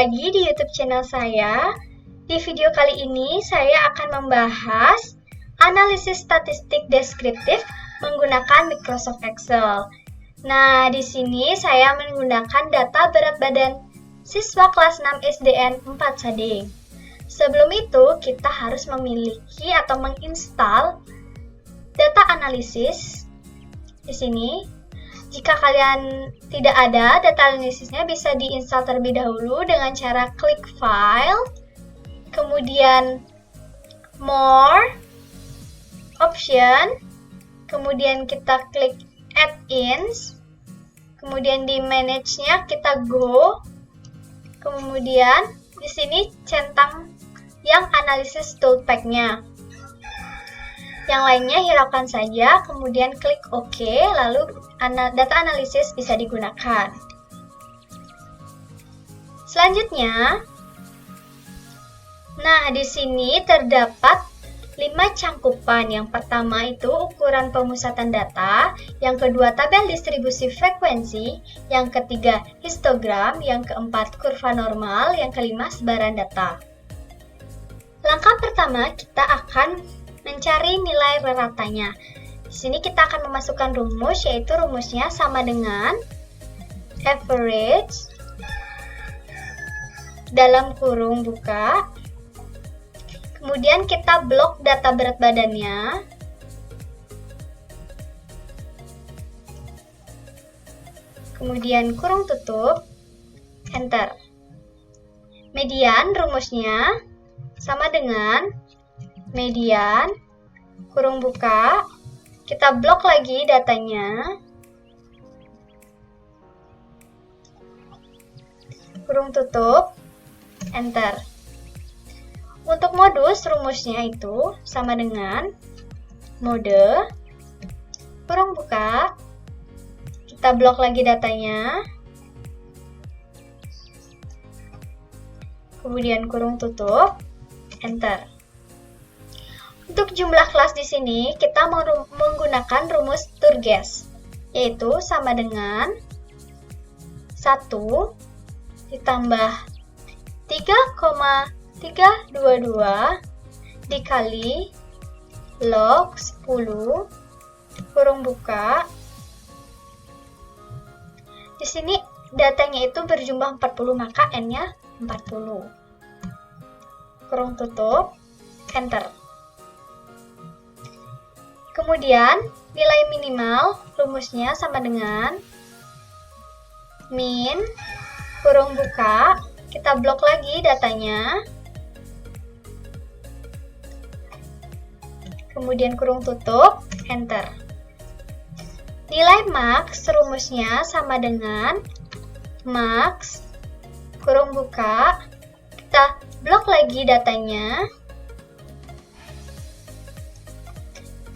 lagi di YouTube channel saya. Di video kali ini saya akan membahas analisis statistik deskriptif menggunakan Microsoft Excel. Nah, di sini saya menggunakan data berat badan siswa kelas 6 SDN 4 Sading. Sebelum itu, kita harus memiliki atau menginstal data analisis di sini. Jika kalian tidak ada data analisisnya, bisa diinstal terlebih dahulu dengan cara klik File, kemudian More, Option, kemudian kita klik Add-ins, kemudian di Manage-nya kita Go, kemudian di sini centang yang analisis toolpack-nya. Yang lainnya hiraukan saja, kemudian klik OK, lalu data analisis bisa digunakan. Selanjutnya, nah di sini terdapat 5 cangkupan. Yang pertama itu ukuran pemusatan data, yang kedua tabel distribusi frekuensi, yang ketiga histogram, yang keempat kurva normal, yang kelima sebaran data. Langkah pertama kita akan mencari nilai raratanya. Di sini kita akan memasukkan rumus, yaitu rumusnya sama dengan average dalam kurung buka. Kemudian kita blok data berat badannya. Kemudian kurung tutup, enter. Median rumusnya sama dengan median, kurung buka, kita blok lagi datanya, kurung tutup, enter. Untuk modus, rumusnya itu sama dengan mode, kurung buka, kita blok lagi datanya, kemudian kurung tutup, enter. Untuk jumlah kelas di sini, kita menggunakan rumus Turgesh, yaitu sama dengan 1 ditambah 3,322 dikali log 10 kurung buka. Di sini datanya itu berjumlah 40, maka N-nya 40. Kurung tutup, enter. Kemudian, nilai minimal rumusnya sama dengan min, kurung buka, kita blok lagi datanya, kemudian kurung tutup, enter. Nilai max rumusnya sama dengan max, kurung buka, kita blok lagi datanya,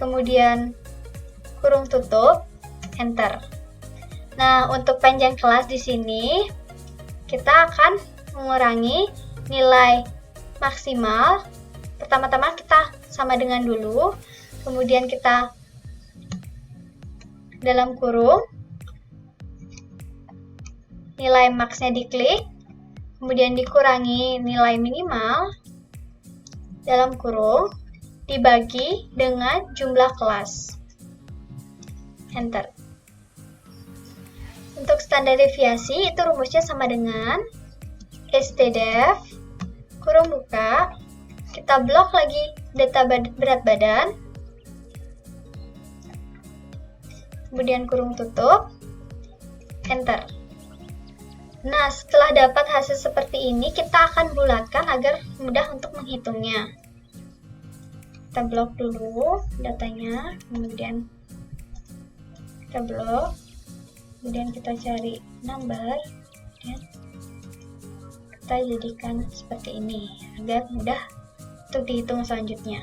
kemudian kurung tutup, enter. Nah, untuk panjang kelas di sini kita akan mengurangi nilai maksimal. Pertama-tama kita sama dengan dulu, kemudian kita dalam kurung, nilai max-nya diklik, kemudian dikurangi nilai minimal, dalam kurung, dibagi dengan jumlah kelas. Enter. Untuk standar deviasi itu rumusnya sama dengan STDEV, kurung buka, kita blok lagi data berat badan, kemudian kurung tutup, enter. Nah, setelah dapat hasil seperti ini, kita akan bulatkan agar mudah untuk menghitungnya. Kita blok dulu datanya, kemudian kita blok, kemudian kita cari number, dan kita jadikan seperti ini agar mudah untuk dihitung selanjutnya.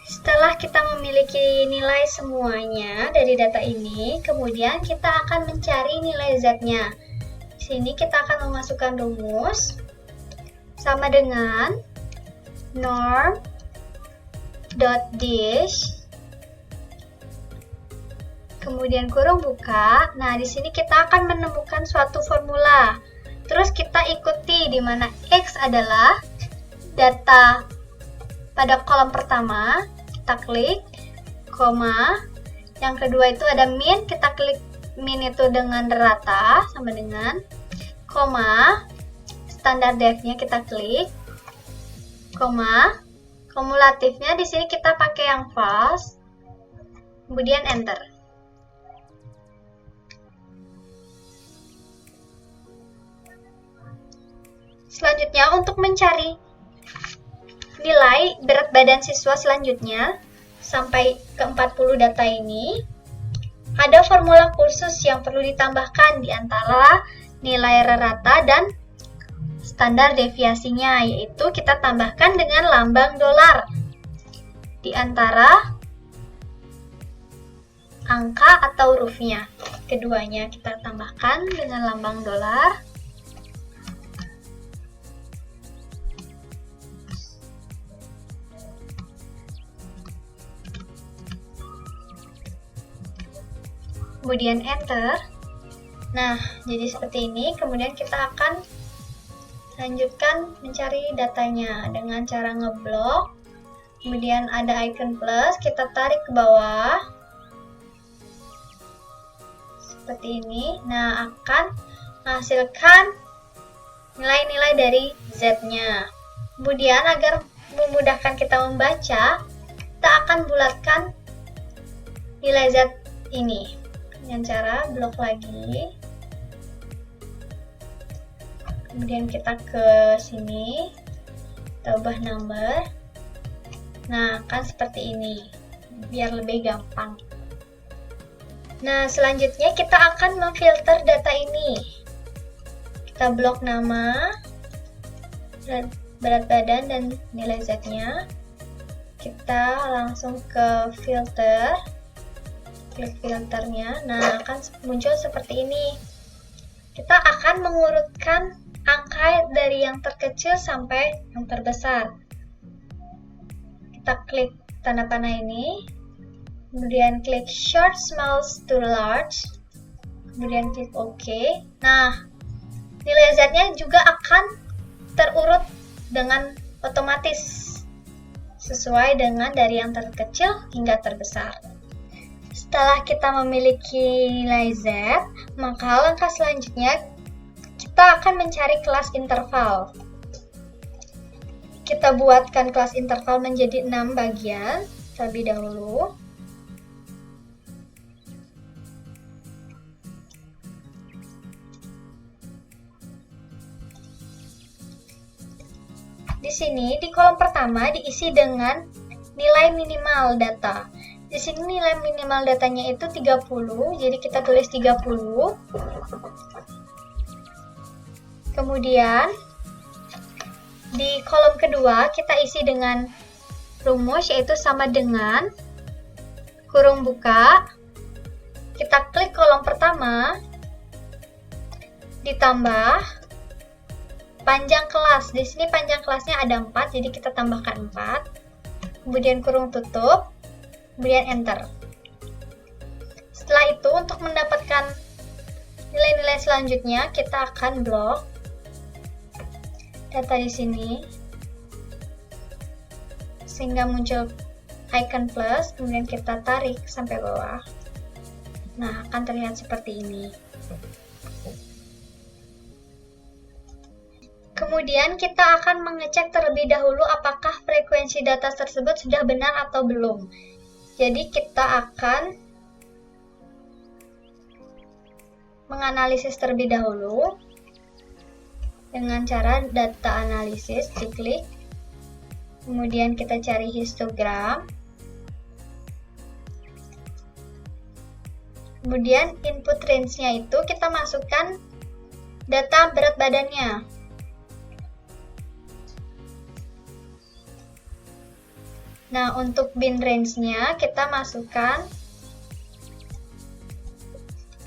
Setelah kita memiliki nilai semuanya dari data ini, kemudian kita akan mencari nilai Z-nya. Di sini kita akan memasukkan rumus sama dengan norm.dish kemudian kurung buka. Nah, di sini kita akan menemukan suatu formula. Terus kita ikuti di mana X adalah data pada kolom pertama, kita klik, koma. Yang kedua itu ada min, kita klik min itu dengan rata, sama dengan, koma. Standar def-nya kita klik, koma. Kumulatifnya di sini kita pakai yang false, kemudian enter. Selanjutnya untuk mencari nilai berat badan siswa selanjutnya sampai ke 40 data ini, ada formula khusus yang perlu ditambahkan di antara nilai rata dan standar deviasinya, yaitu kita tambahkan dengan lambang dolar di antara angka atau hurufnya. Keduanya kita tambahkan dengan lambang dolar. Kemudian enter. Nah, jadi seperti ini. Kemudian kita akan lanjutkan mencari datanya dengan cara ngeblok. Kemudian ada icon plus, kita tarik ke bawah. Seperti ini. Nah, akan menghasilkan nilai-nilai dari Z-nya. Kemudian agar memudahkan kita membaca, kita akan bulatkan nilai Z ini dengan cara blok lagi. Kemudian kita ke sini, kita ubah number. Nah, kan seperti ini, biar lebih gampang. Nah, selanjutnya kita akan memfilter data ini. Kita blok nama, berat badan, dan nilai Z-nya. Kita langsung ke filter. Klik filternya. Nah, akan muncul seperti ini. Kita akan mengurutkan angka dari yang terkecil sampai yang terbesar. Kita klik tanda panah ini, kemudian klik short, small to large, kemudian klik OK. Nah, nilai Z-nya juga akan terurut dengan otomatis sesuai dengan dari yang terkecil hingga terbesar. Setelah kita memiliki nilai Z, maka langkah selanjutnya kita akan mencari kelas interval. Kita buatkan kelas interval menjadi 6 bagian terlebih dahulu. Di sini di kolom pertama diisi dengan nilai minimal data. Di sini nilai minimal datanya itu 30, jadi kita tulis 30. Kemudian di kolom kedua kita isi dengan rumus, yaitu sama dengan kurung buka. Kita klik kolom pertama, ditambah panjang kelas. Di sini panjang kelasnya ada 4, jadi kita tambahkan 4. Kemudian kurung tutup. Kemudian enter. Setelah itu, untuk mendapatkan nilai-nilai selanjutnya, kita akan blok data di sini sehingga muncul icon plus, kemudian kita tarik sampai bawah. Nah, akan terlihat seperti ini. Kemudian kita akan mengecek terlebih dahulu apakah frekuensi data tersebut sudah benar atau belum. Jadi kita akan menganalisis terlebih dahulu dengan cara data analisis, diklik. Kemudian kita cari histogram. Kemudian input range-nya itu kita masukkan data berat badannya. Nah, untuk bin range-nya kita masukkan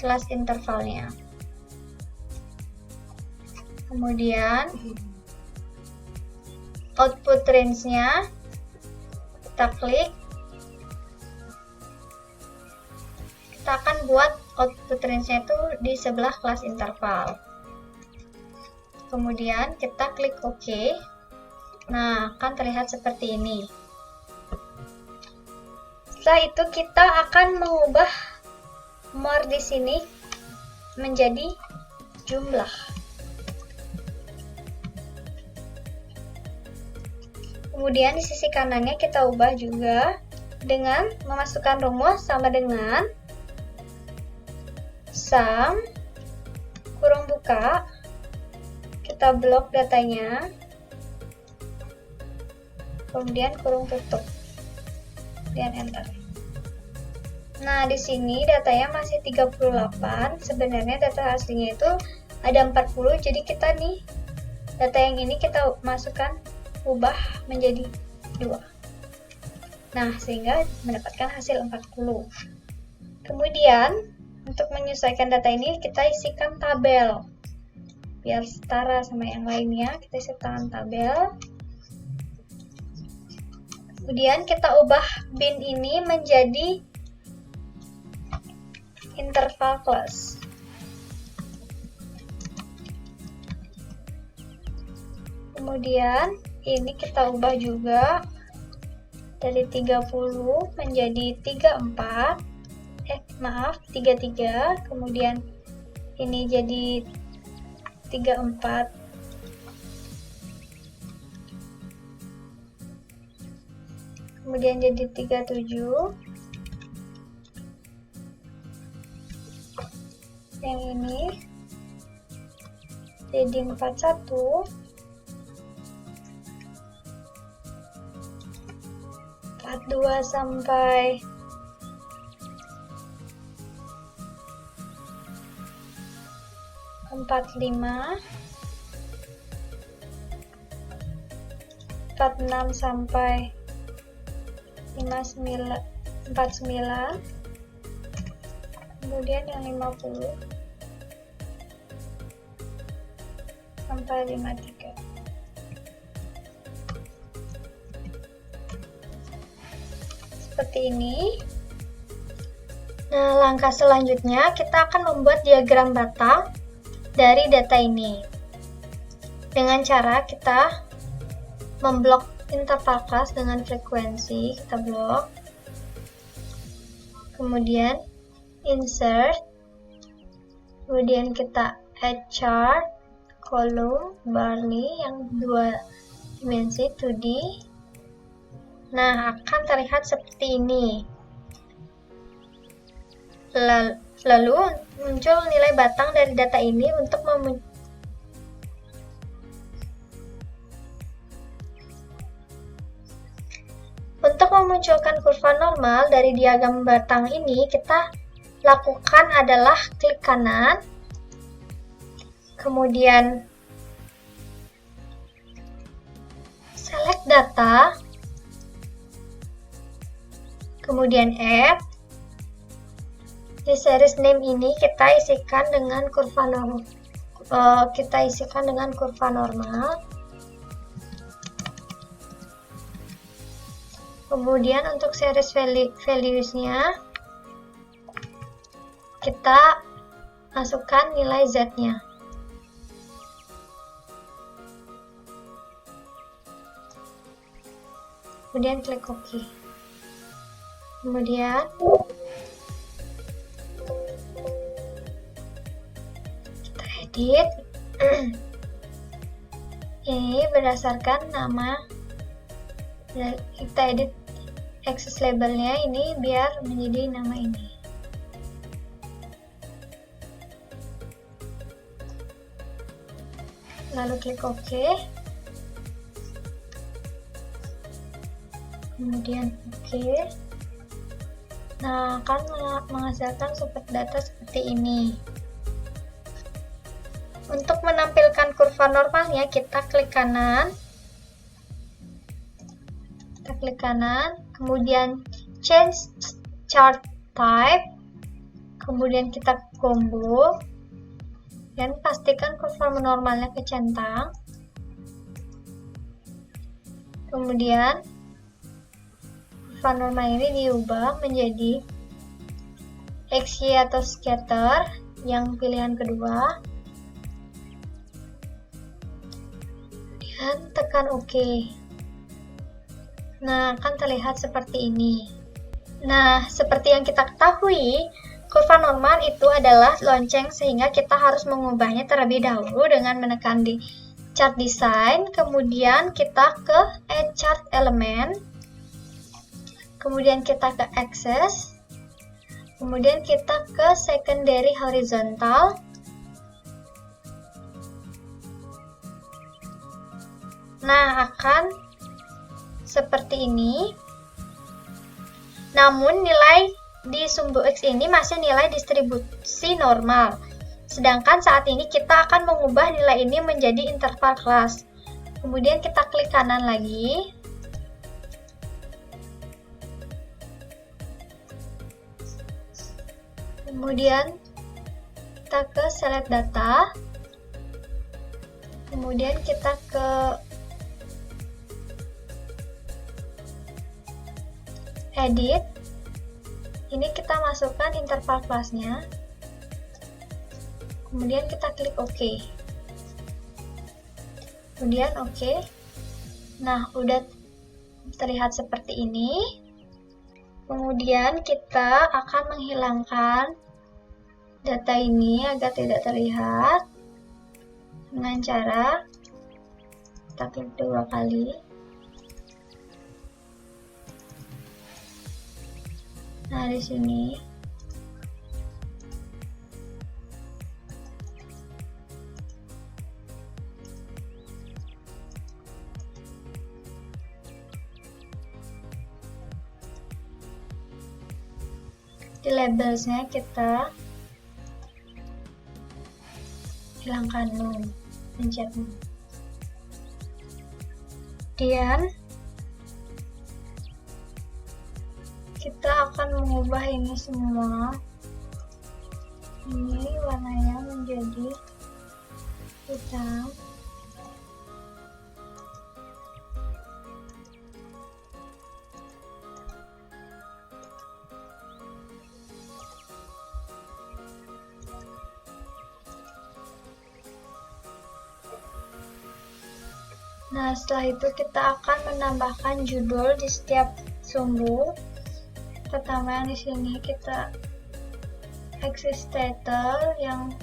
kelas intervalnya. Kemudian output range-nya kita klik. Kita kita akan buat output range-nya itu di sebelah kelas interval. Kemudian kita klik OK. Nah, akan terlihat seperti ini. Setelah itu kita akan mengubah more di sini menjadi jumlah. Kemudian di sisi kanannya kita ubah juga dengan memasukkan rumus sama dengan sum kurung buka, kita blok datanya, kemudian kurung tutup, dan enter. Nah, di sini datanya masih 38, sebenarnya data aslinya itu ada 40, jadi kita nih, data yang ini kita masukkan, ubah menjadi 2. Nah, sehingga mendapatkan hasil 40. Kemudian, untuk menyesuaikan data ini, kita isikan tabel. Biar setara sama yang lainnya, kita isikan tabel. Kemudian, kita ubah bin ini menjadi interval class. Kemudian, ini kita ubah juga dari 30 menjadi 33, kemudian ini jadi 34, kemudian jadi 37, yang ini jadi 41, 42 sampai 45, 46 sampai 49, kemudian yang 50 sampai 53. Seperti ini. Nah, langkah selanjutnya kita akan membuat diagram batang dari data ini. Dengan cara kita memblok interval class dengan frekuensi, kita blok. Kemudian insert. Kemudian kita add chart, column, barley yang 2 dimensi 2D. Nah, akan terlihat seperti ini. Lalu muncul nilai batang dari data ini untuk memunculkan kurva normal dari diagram batang ini, kita lakukan adalah klik kanan, kemudian select data, kemudian add. Di series name ini kita isikan dengan kurva normal. Kemudian untuk series values-nya kita masukkan nilai Z-nya. Kemudian klik OK. Kemudian kita edit. Ini berdasarkan nama. Kita edit access labelnya ini biar menjadi nama ini. Lalu klik OK. Kemudian OK. Nah, akan menghasilkan subset data seperti ini. Untuk menampilkan kurva normalnya, kita klik kanan. Kemudian change chart type, kemudian kita combo, dan pastikan kurva normalnya kecentang. Kemudian kurva normal ini diubah menjadi XY atau scatter, yang pilihan kedua. Dan tekan OK. Nah, akan terlihat seperti ini. Nah, seperti yang kita ketahui, kurva normal itu adalah lonceng sehingga kita harus mengubahnya terlebih dahulu dengan menekan di chart design, kemudian kita ke add chart element, kemudian kita ke access, kemudian kita ke secondary horizontal, nah akan seperti ini. Namun nilai di sumbu X ini masih nilai distribusi normal. Sedangkan saat ini kita akan mengubah nilai ini menjadi interval kelas. Kemudian kita klik kanan lagi. Kemudian kita ke select data. Kemudian kita ke edit. Ini kita masukkan interval kelasnya. Kemudian kita klik OK. Kemudian OK. Nah, udah terlihat seperti ini. Kemudian kita akan menghilangkan data ini agar tidak terlihat dengan cara kita klik 2 kali. Nah, di sini di labelsnya kita hilangkan none, pencet none. Kemudian kita akan mengubah ini semua. Ini warnanya menjadi hitam. Nah, setelah itu kita akan menambahkan judul di setiap sumbu. Pertama yang di sini kita axis title yang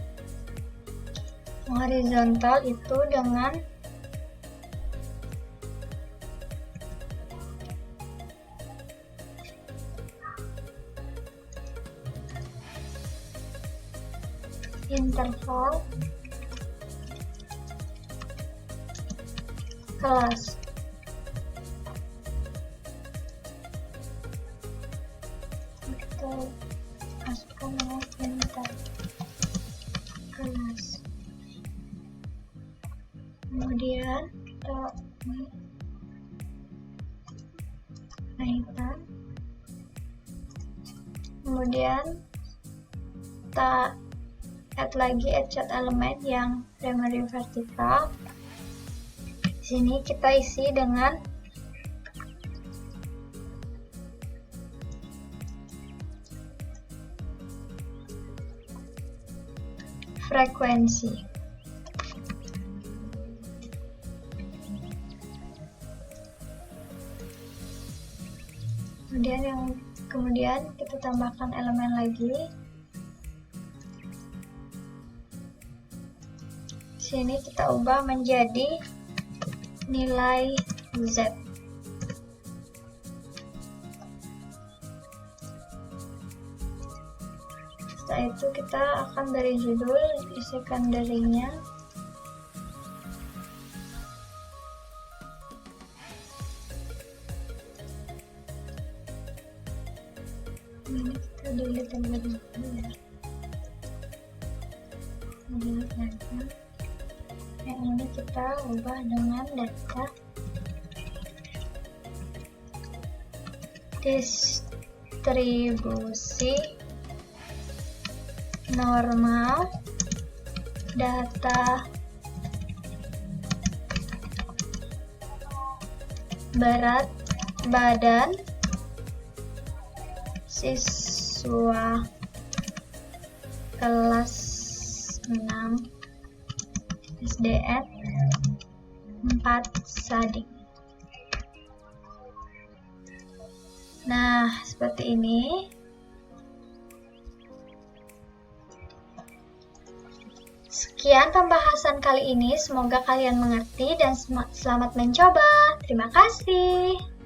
horizontal itu dengan interval kelas. Kita masukkan nama interval kelas. Kemudian kita naikkan. Kemudian kita add lagi add chart element yang primary vertikal. Sini kita isi dengan frekuensi. Kemudian kita tambahkan elemen lagi. Sini kita ubah menjadi nilai Z. Setelah itu kita akan beri judul di secondary-nya. Ini kita delete yang tadi ya. Delete lagi. Yang ini kita ubah dengan data distribusi normal data berat badan siswa kelas 6 SDN 4 Sadik. Nah, seperti ini. Sekian pembahasan kali ini, semoga kalian mengerti dan selamat mencoba. Terima kasih.